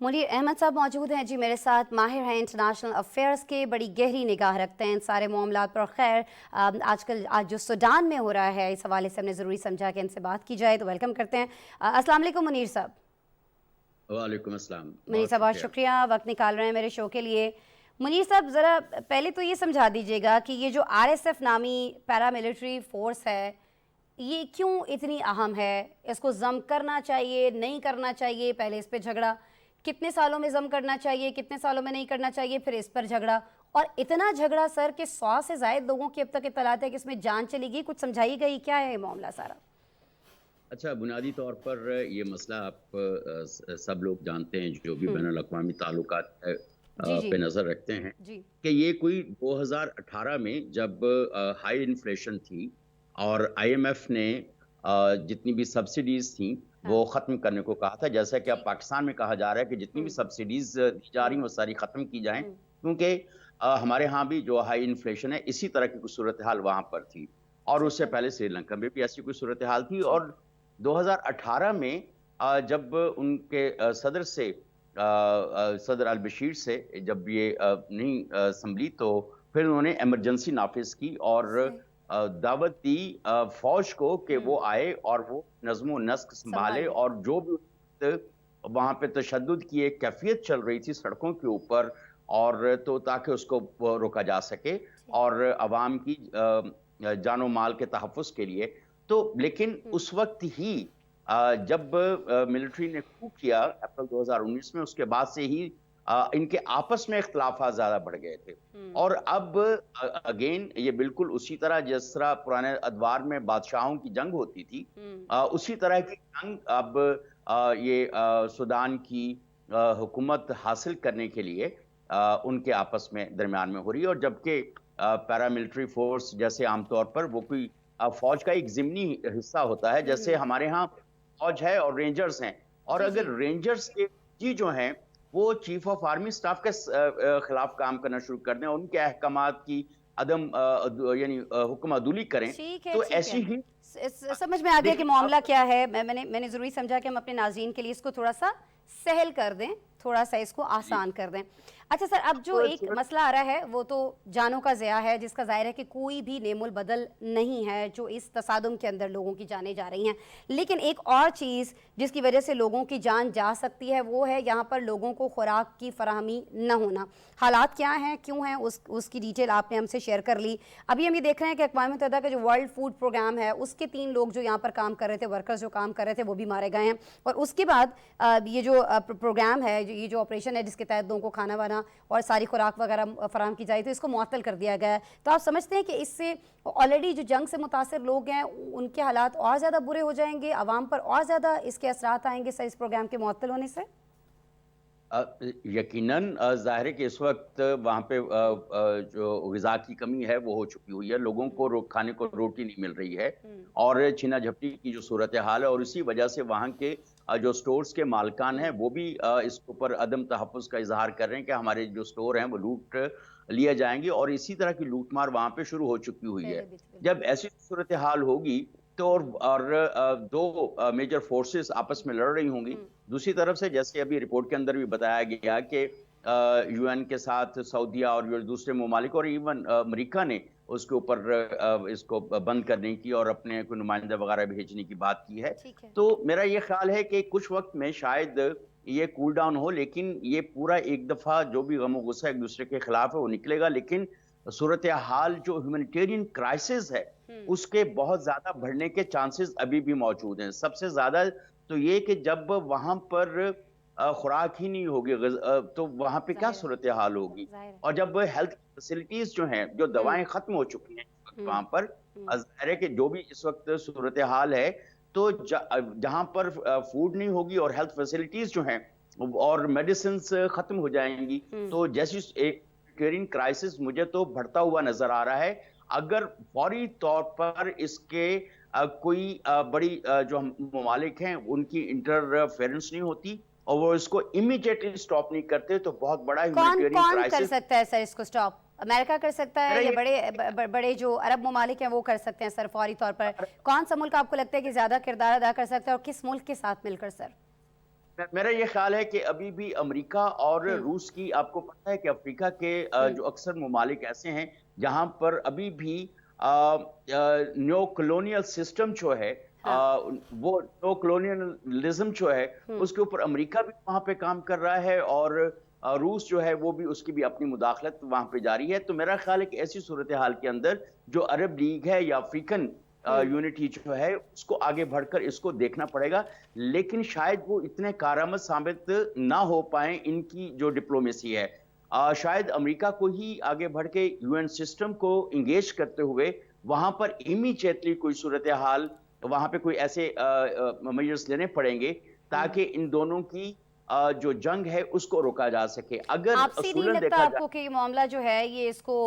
मुनीर अहमद साहब मौजूद हैं जी मेरे साथ, माहिर हैं इंटरनेशनल अफेयर्स के, बड़ी गहरी निगाह रखते हैं इन सारे मामलात पर। खैर आज जो सूडान में हो रहा है इस हवाले से हमने ज़रूरी समझा कि इनसे बात की जाए, तो वेलकम करते हैं। अस्सलाम वालेकुम मुनीर साहब। वालेकुम अस्सलाम। मुनीर साहब बहुत शुक्रिया वक्त निकाल रहे हैं मेरे शो के लिए। मुनीर साहब ज़रा पहले तो ये समझा दीजिएगा कि ये जो आरएसएफ नामी पैरामिलिट्री फोर्स है ये क्यों इतनी अहम है, इसको जम करना चाहिए नहीं करना चाहिए, पहले इस पर झगड़ा, कितने सालों में जम करना चाहिए कितने सालों में नहीं करना चाहिए, फिर इस पर झगड़ा, और इतना झगड़ा सर कि 100 से ज़ायद लोगों की अब तक इत्तलात है कि इसमें जान चली गई, कुछ समझाई गई, क्या है ये मामला सारा? अच्छा, बुनियादी तौर पर ये मसला आप सब लोग जानते हैं जो भी बैनुल अक़वामी ताल्लुकात पे नज़र रखते हैं कि ये कोई 2018 में जब हाई इन्फ्लेशन थी और IMF ने जितनी भी सब्सिडीज थी वो ख़त्म करने को कहा था। जैसा कि अब पाकिस्तान में कहा जा रहा है कि जितनी भी सब्सिडीज दी जा रही हैं वो सारी ख़त्म की जाएं, क्योंकि हमारे यहाँ भी जो हाई इन्फ्लेशन है इसी तरह की कुछ सूरत हाल वहाँ पर थी और उससे पहले श्रीलंका में भी ऐसी कोई सूरत हाल थी। और 2018 में जब उनके सदर अल बशीर से जब ये नहीं संभली तो फिर उन्होंने एमरजेंसी नाफिज की और दावत दी फौज को कि वो आए और वो नज़्म नस्क संभाले और जो भी वहाँ पे तशद्दुद की एक कैफियत चल रही थी सड़कों के ऊपर और तो ताकि उसको रोका जा सके और अवाम की जानो माल के तहफ़्फ़ुज़ के लिए। तो लेकिन उस वक्त ही जब मिलिट्री ने कू किया अप्रैल 2019 में, उसके बाद से ही इनके आपस में इख्तिलाफ़ात ज़्यादा बढ़ गए थे। और अब अगेन ये बिल्कुल उसी तरह जिस तरह पुराने अदवार में बादशाहों की जंग होती थी उसी तरह की जंग अब ये सूडान की हुकूमत हासिल करने के लिए उनके आपस में दरमियान में हो रही है। और जबकि पैरामिलिट्री फोर्स जैसे आमतौर पर वो कोई फौज का एक ज़िमनी हिस्सा होता है, जैसे हमारे यहाँ फौज है और रेंजर्स हैं। और जी, अगर जी। रेंजर्स के जी जो हैं वो चीफ ऑफ आर्मी स्टाफ के खिलाफ काम करना शुरू कर दें और उनके अहकामात की यानी हुक्म अदूली करें, ठीक है, तो ठीक ऐसी है। ही समझ में आ गया कि देखिए मामला क्या है। मैंने ज़रूरी समझा कि हम अपने नाज़रीन के लिए इसको थोड़ा सा सहल कर दें, थोड़ा सा इसको आसान कर दें। अच्छा सर, अब जो एक मसला आ रहा है वो तो जानों का ज़िया है, जिसका ज़ाहिर है कि कोई भी नेमुल बदल नहीं है जो इस तसादुम के अंदर लोगों की जानें जा रही हैं। लेकिन एक और चीज़ जिसकी वजह से लोगों की जान जा सकती है वो है यहाँ पर लोगों को खुराक की फराहमी न होना। हालात क्या हैं, क्यों हैं, उसकी डिटेल आपने हमसे शेयर कर ली। अभी हम ये देख रहे हैं कि अक़वाम मुत्तहिदा का जो वर्ल्ड फूड प्रोग्राम है उसके 3 लोग जो यहाँ पर काम कर रहे थे, वर्कर्स जो काम कर रहे थे, वो भी मारे गए हैं। और उसके बाद ये जो प्रोग्राम है, ये जो ऑपरेशन है जिसके तहत लोगों को खाना वाना और सारी खुराक वगैरह फराहम की जाए, तो इसको मुअत्तल कर दिया गया है। तो आप समझते हैं कि इससे ऑलरेडी जो जंग से मुतासिर लोग हैं उनके हालात और ज़्यादा बुरे हो जाएंगे, आवाम पर और ज़्यादा इसके असरात आएंगे सर इस प्रोग्राम के मुअत्तल होने से? यकीनन ज़ाहिर है कि इस वक्त वहाँ पे जो ग़िज़ा की कमी है वो हो चुकी हुई है। लोगों को खाने को रोटी नहीं मिल रही है और छीना झपटी की जो सूरत हाल है, और इसी वजह से वहाँ के जो स्टोर्स के मालिकान हैं वो भी इसके ऊपर अदम तहफ़्फ़ुज़ का इज़हार कर रहे हैं कि हमारे जो स्टोर हैं वो लूट लिए जाएंगे, और इसी तरह की लूटमार वहाँ पे शुरू हो चुकी हुई है। जब ऐसी सूरत हाल होगी तो दो मेजर फोर्सेस आपस में लड़ रही होंगी। दूसरी तरफ से जैसे अभी रिपोर्ट के अंदर भी बताया गया कि यूएन के साथ सऊदीया और जो दूसरे ममालिक और इवन अमेरिका ने उसके ऊपर इसको बंद करने की और अपने कोई नुमाइंदा वगैरह भेजने की बात की है। ठीक है। तो मेरा ये ख्याल है कि कुछ वक्त में शायद ये कूल डाउन हो, लेकिन ये पूरा एक दफ़ा जो भी गम गुस्सा एक दूसरे के खिलाफ है वो निकलेगा। लेकिन सूरत हाल जो ह्यूमैनिटेरियन क्राइसिस है उसके बहुत ज्यादा बढ़ने के चांसेस अभी भी मौजूद हैं। सबसे ज्यादा तो ये कि जब वहां पर खुराक ही नहीं होगी तो वहां पे क्या सूरत हाल होगी, और जब हेल्थ फैसिलिटीज जो हैं, जो दवाएं खत्म हो चुकी हैं वहां पर, ज़ाहिर है कि जो भी इस वक्त सूरत हाल है, तो जहां पर फूड नहीं होगी और हेल्थ फैसिलिटीज जो हैं और मेडिसिन खत्म हो जाएंगी, तो जैसी एक ह्यूमैनिटेरियन क्राइसिस मुझे तो बढ़ता हुआ नजर आ रहा है। अगर फौरी तौर पर इसके कोई बड़ी जो ममालिक हैं उनकी इंटरफेरेंस नहीं होती और वो इसको इमीडिएटली स्टॉप नहीं करते, तो बहुत बड़ा ह्यूमैनिटेरियन कौन कर क्राइसिस। सकता है सर इसको स्टॉप? अमेरिका कर सकता है या बड़े जो अरब ममालिक हैं वो कर सकते हैं सर फौरी तौर पर? कौन सा मुल्क आपको लगता है कि ज्यादा किरदार अदा कर सकता है और किस मुल्क के साथ मिलकर सर? मेरा ये ख्याल है कि अभी भी अमेरिका और रूस की, आपको पता है कि अफ्रीका के जो अक्सर ममालिक ऐसे हैं जहां पर अभी भी न्यो कॉलोनियल सिस्टम जो है, वो न्यो कॉलोनियलिज्म जो है उसके ऊपर अमेरिका भी वहां पे काम कर रहा है, और रूस जो है वो भी, उसकी भी अपनी मुदाखलत वहां पे जारी है। तो मेरा ख्याल है कि ऐसी सूरत हाल के अंदर जो अरब लीग है या अफ्रीकन यूनिटी जो है उसको आगे बढ़कर इसको देखना पड़ेगा, लेकिन शायद वो इतने कारआमद साबित ना हो पाए इनकी जो डिप्लोमेसी है। शायद अमेरिका को ही आगे बढ़ के यूएन सिस्टम को इंगेज करते हुए वहां पर इमीडिएटली कोई सूरत हाल, वहां पे कोई ऐसे मेजर्स लेने पड़ेंगे ताकि इन दोनों की जो जंग है उसको रोका जा सके। अगर आपसे नहीं लगता आपको कि ये मामला जो है ये इसको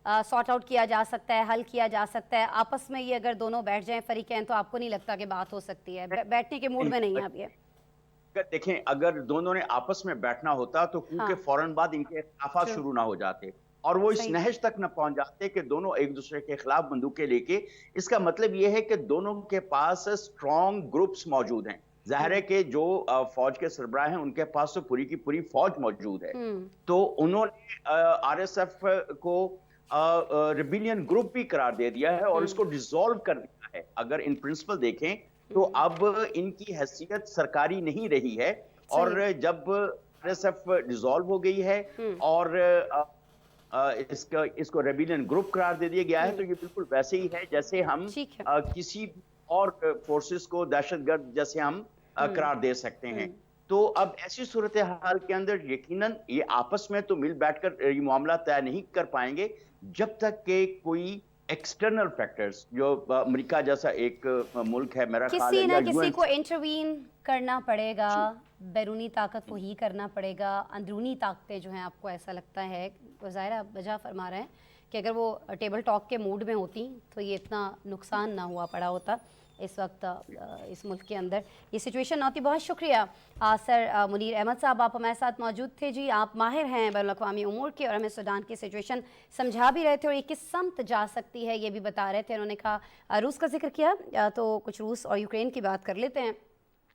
सॉर्ट आउट किया जा सकता है, हल किया जा सकता है आपस में? ये अगर दोनों बैठ जाएं फरीकैन, तो आपको नहीं लगता कि बात हो सकती है? बैठने के मूड में नहीं है आप ये? देखें, अगर दोनों ने आपस में बैठना होता तो क्योंकि फौरन बाद इनके इख्तिलाफात शुरू ना हो जाते और वो इस नहज तक न पहुंच जाते कि दोनों एक दूसरे के खिलाफ बंदूकें लेके। इसका मतलब ये है कि दोनों के पास स्ट्रॉन्ग ग्रुप्स मौजूद हैं। जाहिर है कि जो फौज के सरबराह हैं उनके पास तो पूरी की पूरी फौज मौजूद है, तो उन्होंने आरएसएफ को रिबेलियन ग्रुप भी करार दे दिया है और इसको डिसॉल्व कर दिया है। अगर इन प्रिंसिपल देखें तो अब इनकी हैसियत सरकारी नहीं रही है, और जब आरएसएफ डिसॉल्व हो गई है और इसको रेबिलियन ग्रुप करार दे दिया गया है, तो ये बिल्कुल वैसे ही है जैसे हम किसी और फोर्सेस को दहशतगर्द जैसे हम करार दे सकते हैं। तो अब ऐसी सूरत हाल के अंदर यकीनन ये आपस में तो मिल बैठकर ये मामला तय नहीं कर पाएंगे जब तक कि कोई एक्सटर्नल फैक्टर्स, जो अमेरिका जैसा एक मुल्क है, मेरा ख्याल है, किसी ना किसी को इंटरवीन करना पड़ेगा, بیرونی طاقت کو ہی کرنا پڑے گا؟ اندرونی طاقتیں جو ہیں آپ کو ایسا لگتا ہے، ظاہر آپ وجہ فرما رہے ہیں کہ اگر وہ ٹیبل ٹاک کے موڈ میں ہوتی تو یہ اتنا نقصان نہ ہوا پڑا ہوتا اس وقت اس ملک کے اندر، یہ سچویشن نہ ہوتی۔ بہت شکریہ سر منیر احمد صاحب، آپ ہمارے ساتھ موجود تھے۔ جی آپ ماہر ہیں بین الاقوامی امور کے اور ہمیں سوڈان کی سچویشن سمجھا بھی رہے تھے اور یہ کس سمت جا سکتی ہے یہ بھی بتا رہے تھے۔ انہوں نے کہا روس کا ذکر کیا تو کچھ روس اور یوکرین کی بات کر لیتے ہیں۔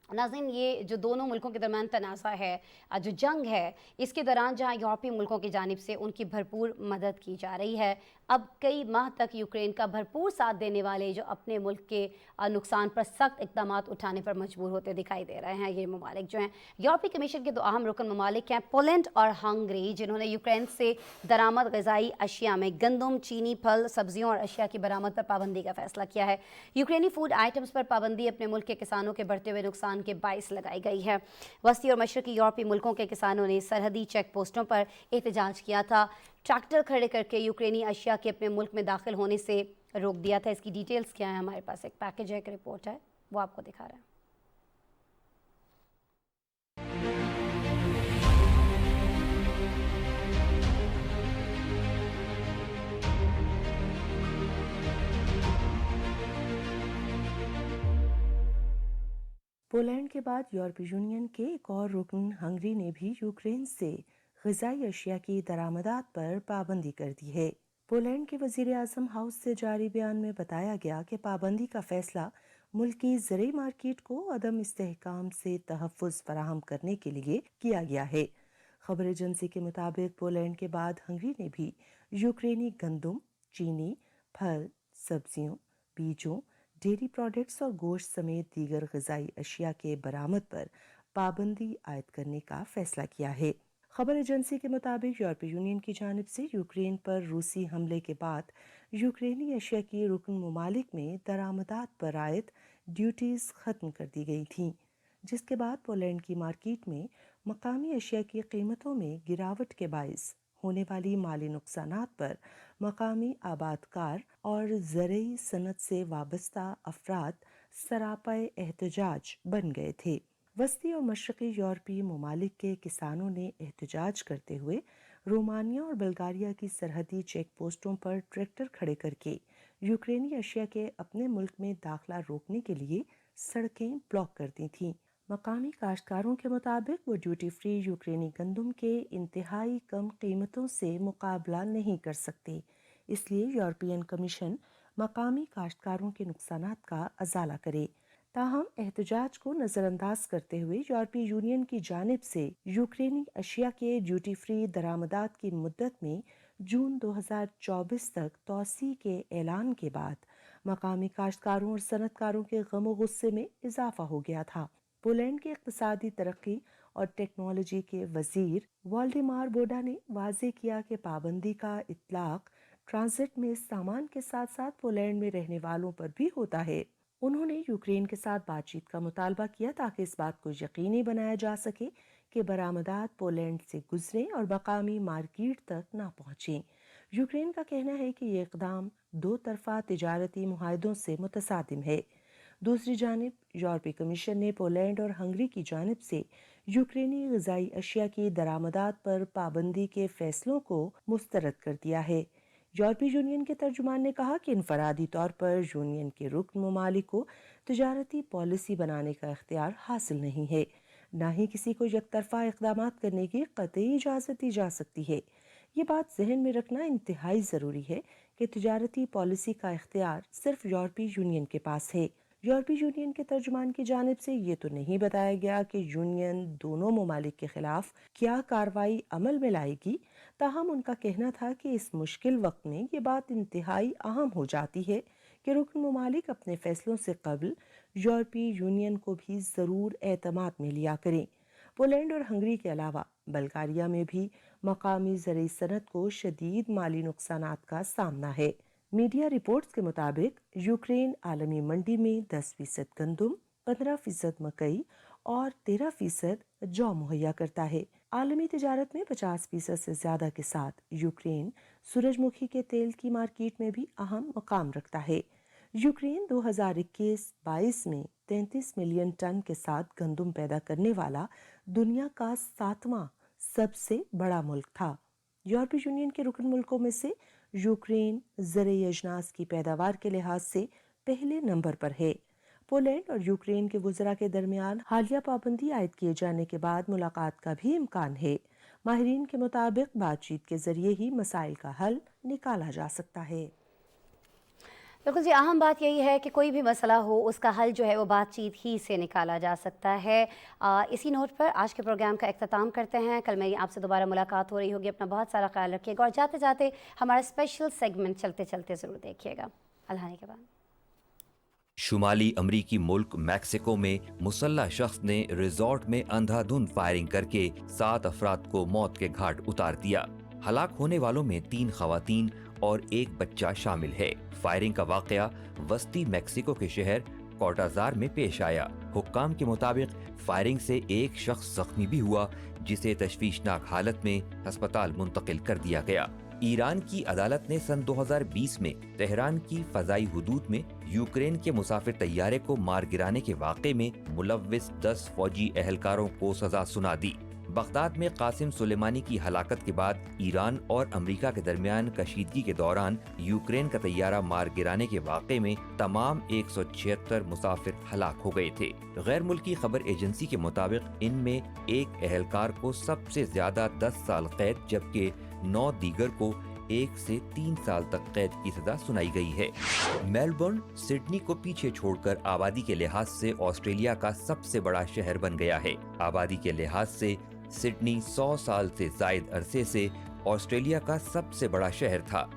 ناظرین، یہ جو دونوں ملکوں کے درمیان تنازع ہے، جو جنگ ہے، اس کے دوران جہاں یورپی ملکوں کی جانب سے ان کی بھرپور مدد کی جا رہی ہے، اب کئی ماہ تک یوکرین کا بھرپور ساتھ دینے والے جو اپنے ملک کے نقصان پر سخت اقدامات اٹھانے پر مجبور ہوتے دکھائی دے رہے ہیں۔ یہ ممالک جو ہیں یورپی کمیشن کے 2 اہم رکن ممالک ہیں، پولینڈ اور ہنگری، جنہوں نے یوکرین سے درآمد غذائی اشیاء میں گندم، چینی، پھل، سبزیوں اور اشیاء کی برآمد پر پابندی کا فیصلہ کیا ہے۔ یوکرینی فوڈ آئٹمز پر پابندی اپنے ملک کے کسانوں کے بڑھتے ہوئے نقصان کے باعث لگائی گئی ہے۔ وسطی اور مشرقی یورپی ملکوں کے کسانوں نے سرحدی چیک پوسٹوں پر احتجاج کیا تھا، ٹریکٹر کھڑے کر کے یوکرینی اشیاء کے اپنے ملک میں داخل ہونے سے روک دیا تھا۔ اس کی ڈیٹیلز کیا ہیں؟ ہمارے پاس ایک پیکج ہے، ایک رپورٹ ہے، وہ آپ کو دکھا رہے ہیں۔ پولینڈ کے بعد یورپی یونین کے ایک اور رکن ہنگری نے بھی یوکرین سے غذائی اشیاء کی درآمدات پر پابندی کر دی ہے۔ پولینڈ کے وزیر اعظم ہاؤس سے جاری بیان میں بتایا گیا کہ پابندی کا فیصلہ ملک کی زرعی مارکیٹ کو عدم استحکام سے تحفظ فراہم کرنے کے لیے کیا گیا ہے۔ خبر ایجنسی کے مطابق پولینڈ کے بعد ہنگری نے بھی یوکرینی گندم، چینی، پھل، سبزیوں، بیجوں، ڈیری پروڈکٹس اور گوشت سمیت دیگر غذائی اشیاء کے برآمد پر پابندی عائد کرنے کا فیصلہ کیا ہے۔ خبر ایجنسی کے مطابق یورپی یونین کی جانب سے یوکرین پر روسی حملے کے بعد یوکرینی اشیاء کی رکن ممالک میں درآمدات پر عائد ڈیوٹیز ختم کر دی گئی تھیں، جس کے بعد پولینڈ کی مارکیٹ میں مقامی اشیاء کی قیمتوں میں گراوٹ کے باعث ہونے والی مالی نقصانات پر مقامی آباد کار اور زرعی صنعت سے وابستہ افراد سراپائے احتجاج بن گئے تھے۔ وسطی اور مشرقی یورپی ممالک کے کسانوں نے احتجاج کرتے ہوئے رومانیہ اور بلغاریہ کی سرحدی چیک پوسٹوں پر ٹریکٹر کھڑے کر کے یوکرینی اشیاء کے اپنے ملک میں داخلہ روکنے کے لیے سڑکیں بلاک کر دی تھیں۔ مقامی کاشتکاروں کے مطابق وہ ڈیوٹی فری یوکرینی گندم کے انتہائی کم قیمتوں سے مقابلہ نہیں کر سکتے، اس لیے یورپین کمیشن مقامی کاشتکاروں کے نقصانات کا ازالہ کرے۔ تاہم احتجاج کو نظر انداز کرتے ہوئے یورپی یونین کی جانب سے یوکرینی اشیاء کے ڈیوٹی فری درآمدات کی مدت میں جون 2024 تک توسیع کے اعلان کے بعد مقامی کاشتکاروں اور صنعت کاروں کے غم و غصے میں اضافہ ہو گیا تھا۔ پولینڈ کے اقتصادی ترقی اور ٹیکنالوجی کے وزیر والڈیمار بوڈا نے واضح کیا کہ پابندی کا اطلاق ٹرانزٹ میں سامان کے ساتھ ساتھ پولینڈ میں رہنے والوں پر بھی ہوتا ہے۔ انہوں نے یوکرین کے ساتھ بات چیت کا مطالبہ کیا تاکہ اس بات کو یقینی بنایا جا سکے کہ برآمدات پولینڈ سے گزریں اور مقامی مارکیٹ تک نہ پہنچیں۔ یوکرین کا کہنا ہے کہ یہ اقدام 2 طرفہ تجارتی معاہدوں سے متصادم ہے۔ دوسری جانب یورپی کمیشن نے پولینڈ اور ہنگری کی جانب سے یوکرینی غذائی اشیاء کی درآمدات پر پابندی کے فیصلوں کو مسترد کر دیا ہے۔ یورپی یونین کے ترجمان نے کہا کہ انفرادی طور پر یونین کے رکن ممالک کو تجارتی پالیسی بنانے کا اختیار حاصل نہیں ہے، نہ ہی کسی کو یک طرفہ اقدامات کرنے کی قطعی اجازت دی جا سکتی ہے۔ یہ بات ذہن میں رکھنا انتہائی ضروری ہے کہ تجارتی پالیسی کا اختیار صرف یورپی یونین کے پاس ہے۔ یورپی یونین کے ترجمان کی جانب سے یہ تو نہیں بتایا گیا کہ یونین دونوں ممالک کے خلاف کیا کارروائی عمل میں لائے گی، تاہم ان کا کہنا تھا کہ اس مشکل وقت میں یہ بات انتہائی اہم ہو جاتی ہے کہ رکن ممالک اپنے فیصلوں سے قبل یورپی یونین کو بھی ضرور اعتماد میں لیا کریں۔ پولینڈ اور ہنگری کے علاوہ بلغاریہ میں بھی مقامی زرعی صنعت کو شدید مالی نقصانات کا سامنا ہے۔ میڈیا رپورٹس کے مطابق یوکرین عالمی منڈی میں 10% گندم، 15% مکئی اور 13% جو مہیا کرتا ہے۔ عالمی تجارت میں 50% سے زیادہ کے ساتھ یوکرین سورج مکھی کے تیل کی مارکیٹ میں بھی اہم مقام رکھتا ہے۔ یوکرین 2021-22 میں 33 मिलियन टन के साथ गंदम पैदा करने वाला दुनिया का 7वां सबसे बड़ा मुल्क था। यूरोपीय यूनियन के रुकन मुल्कों में से यूक्रेन ज़रूरी अजनास की पैदावार के लिहाज से पहले नंबर पर है। पोलैंड और यूक्रेन के वज़रा के दरमियान हालिया पाबंदी आयद किए जाने के बाद मुलाकात का भी इम्कान है। माहिरीन के मुताबिक बातचीत के जरिए ही मसाइल का हल निकाला जा सकता है। बिल्कुल जी, अहम बात यही है कि कोई भी मसला हो उसका हल जो है वो बातचीत ही से निकाला जा सकता है। इसी नोट पर आज के प्रोग्राम का इख्तिताम करते हैं। कल मेरी आपसे दोबारा मुलाकात हो रही होगी। अपना बहुत सारा ख्याल रखिएगा और जाते जाते हमारा स्पेशल सेगमेंट चलते चलते ज़रूर देखिएगा। अल्लाह के बाद शुमाली अमरीकी मुल्क मैक्सिको में मुसल्लह शख्स ने रिजॉर्ट में अंधाधुंध फायरिंग करके 7 अफराद को मौत के घाट उतार दिया। हलाक होने वालों में 3 खवातीन और 1 बच्चा शामिल है। फायरिंग का वाकया वस्ती मैक्सिको के शहर कोर्टाजार में पेश आया। हुक्काम के मुताबिक फायरिंग से एक शख्स जख्मी भी हुआ, जिसे तशवीशनाक हालत में अस्पताल मुंतकिल कर दिया गया। ईरान की अदालत ने सन 2020 में तेहरान की फजाई हुदूद में यूक्रेन के मुसाफिर तैयारे को मार गिराने के वाक़े में मुलव्विस 10 फौजी एहलकारों को सजा सुना दी। बगदाद में कासिम सुलेमानी की हलाकत के बाद ईरान और अमेरिका के दरमियान कशीदगी के दौरान यूक्रेन का तैयारा मार गिराने के वाक़े में तमाम 176 मुसाफिर हलाक हो गए थे। गैर मुल्की खबर एजेंसी के मुताबिक इनमें एक एहलकार को सबसे ज्यादा 10 साल कैद जबकि 9 दीगर को 1 से 3 साल तक कैद की सजा सुनाई गई है। मेलबर्न सिडनी को पीछे छोड़कर आबादी के लिहाज से ऑस्ट्रेलिया का सबसे बड़ा शहर बन गया है। आबादी के लिहाज से सिडनी 100 साल से जायद अरसे से ऑस्ट्रेलिया का सबसे बड़ा शहर था,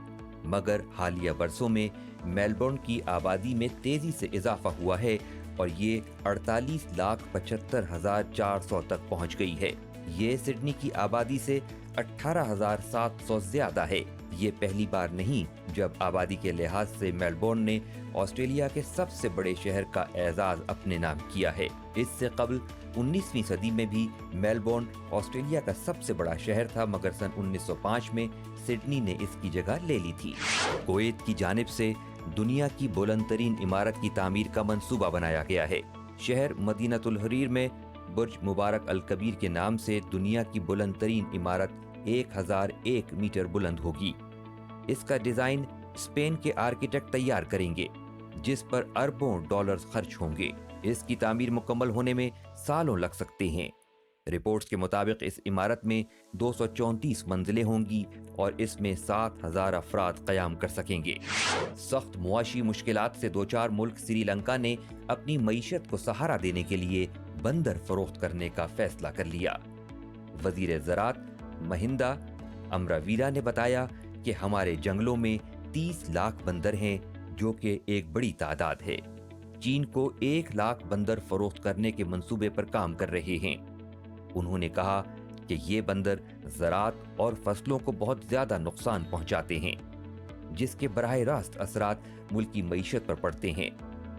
मगर हालिया बरसों में मेलबर्न की आबादी में तेजी से इजाफा हुआ है और ये 48,75,400 तक पहुंच गई है। ये सिडनी की आबादी से 18,700 ज्यादा है। ये पहली बार नहीं जब आबादी के लिहाज से मेलबोर्न ने ऑस्ट्रेलिया के सबसे बड़े शहर का एजाज अपने नाम किया है। इससे कबल 19वीं सदी में भी मेलबोर्न ऑस्ट्रेलिया का सबसे बड़ा शहर था, मगर सन 1905 में सिडनी ने इसकी जगह ले ली थी। कुवैत की जानिब से दुनिया की बुलंद तरीन इमारत की तामीर का मंसूबा बनाया गया है। शहर मदीनतुल हरीर में बुर्ज मुबारक अल कबीर के नाम से दुनिया की बुलंद तरीन इमारत 1001 मीटर बुलंद होगी। इसका डिजाइन स्पेन के आर्किटेक्ट तैयार करेंगे, जिस पर अरबों डॉलर्स खर्च होंगे। इसकी तामीर मुकम्मल होने में सालों लग सकते हैं। रिपोर्ट्स के मुताबिक इस इमारत में 234 मंजिलें होंगी और इसमें 7,000 अफराद क़याम कर सकेंगे। सख्त मुआशी मुश्किलात से दो चार मुल्क श्रीलंका ने अपनी मईशत को सहारा देने के लिए बंदर फरोख्त करने का फैसला कर लिया। वजीर ज़राअत महिंदा अमरावीरा ने बताया कि हमारे जंगलों में 30 लाख बंदर हैं, जो कि एक बड़ी तादाद है। चीन को 1 लाख बंदर फरोख्त करने के मंसूबे पर काम कर रहे हैं। उन्होंने कहा कि ये बंदर ज़राअत और फसलों को बहुत ज्यादा नुकसान पहुंचाते हैं, जिसके बराह रास्त असरात मुल्क की मईशत पर पड़ते हैं।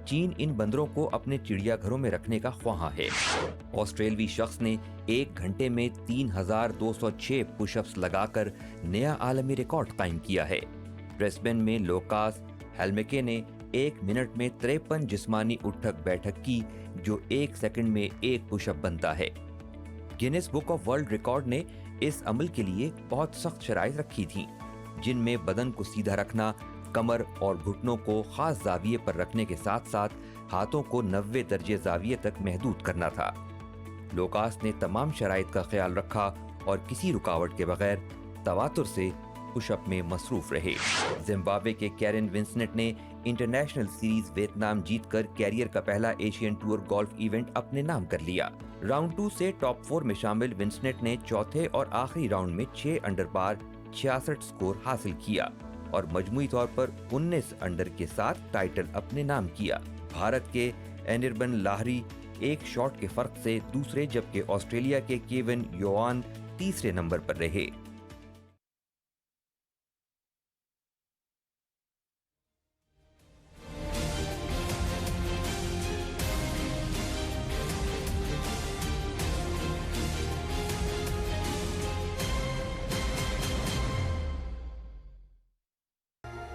चीन इन बंदरों को अपने चिड़ियाघरों में रखने का ख्वाहां है। ऑस्ट्रेलवी शख्स ने 1 घंटे में 3,206 पुशअप्स लगाकर नया आलमी रिकॉर्ड कायम किया है। ब्रिस्बेन में लोकास हेल्मेके ने 1 मिनट में 53 जिस्मानी उठक बैठक की, जो 1 सेकंड में 1 पुशअप बनता है। Guinness book of world record ने इस अमल के लिए बहुत सख्त शराइत रखी थी, जिनमें बदन को सीधा रखना, कमर और घुटनों को खास जाविये पर रखने के साथ साथ हाथों को 90 दर्जे जाविये तक महदूद करना था। लोकास ने तमाम शराइत का ख्याल रखा और किसी रुकावट के बगैर तवातुर से पुशअप में मसरूफ रहे। जिम्बाब्वे के कैरन विंसनेट ने इंटरनेशनल सीरीज वियतनाम जीतकर कैरियर का पहला एशियन टूर गोल्फ इवेंट अपने नाम कर लिया। राउंड 2 से टॉप 4 में शामिल विंसनेट ने चौथे और आखिरी राउंड में 6 अंडर पार 66 स्कोर हासिल किया और मजमूई तौर पर 19 अंडर के साथ टाइटल अपने नाम किया। भारत के एनिर्बन लाहरी 1 शॉट के फर्क से दूसरे, जबकि ऑस्ट्रेलिया के केविन योआन तीसरे नंबर पर रहे।